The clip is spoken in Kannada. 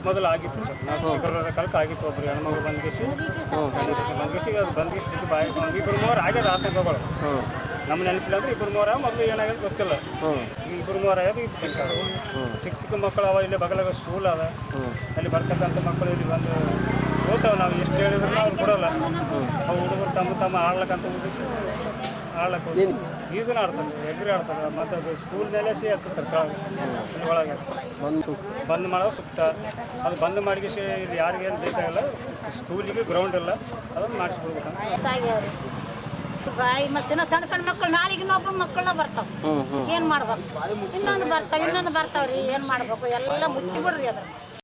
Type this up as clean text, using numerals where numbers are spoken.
ಮೊದಲು ಆಗಿತ್ತು ಸರ್. ನಾವು ಶುಕ್ರವಾರ ಕಾಲಕ್ಕೆ ಆಗಿತ್ತು. ಒಬ್ರು ಹೆಣ್ಮಗಳು ಬಂದ್ಗಿಸಿ ಅದು ಬಂದ್ಗಿಸಿ ಬಾಯಿ ಇಬ್ಬರು ಮೂವರು ಆಗ್ಯದ ಆತಂಕಗಳು. ನಮ್ಮ ನೆನಪಿಲ್ಲ ಅಂದ್ರೆ ಇಬ್ಬರು ಮೂರ ಮೊದಲು ಏನಾಗ್ಯದ ಗೊತ್ತಿಲ್ಲ. ಇಬ್ಬರು ಮೂರು ಆಗ್ಯದ ಚಿಕ್ಕ ಮಕ್ಕಳು ಅವ ಇಲ್ಲಿ ಬಗಲಾಗ ಸ್ಕೂಲ್ ಅದ. ಅಲ್ಲಿ ಬರ್ತಕ್ಕಂಥ ಮಕ್ಕಳು ಇಲ್ಲಿ ಬಂದು ಹೋಗ್ತಾವೆ. ನಾವು ಎಷ್ಟು ಹೇಳಿದ್ರು ಅವ್ರು ಕೊಡೋಲ್ಲ. ಅವು ಹುಡುಗರು ತಮ್ಮ ಆಡ್ಲಕ್ಕಂತ ಆಡ್ಲಕ್ಕೆ ಈಜನ ಆಡ್ತಾರೆ, ಎಗ್ರಿ ಆಡ್ತಾರೆ. ಮತ್ತು ಅದು ಸ್ಕೂಲ್ ಮೇಲೆ ಹತ್ತಿರ್ತಾರೆ ಒಳಗೆ ಬಂದ್ ಮಾಡೋದು ಸೂಕ್ತ. ಅದು ಬಂದ್ ಮಾಡಿಸಿ ಇದು ಯಾರಿಗೇನು ಬೇಕಾಗಿಲ್ಲ, ಸ್ಕೂಲಿಗೆ ಗ್ರೌಂಡ್ ಇಲ್ಲ, ಅದನ್ನು ಮಾಡಿಸ್ಕೊಡ್ಬೇಕಂತ. ಬಾಯಿ ಮತ್ತಿನ ಸಣ್ಣ ಸಣ್ಣ ಮಕ್ಕಳು ನಾಳೆಗೆ ಇನ್ನೊಬ್ರು ಮಕ್ಕಳನ್ನ ಬರ್ತಾವೆ. ಏನು ಮಾಡ್ಬೇಕು? ಇನ್ನೊಂದು ಬರ್ತಾವ್ರಿ, ಏನು ಮಾಡ್ಬೇಕು? ಎಲ್ಲ ಮುಚ್ಚಿ ಬಿಡ್ರಿ ಅದ್ರ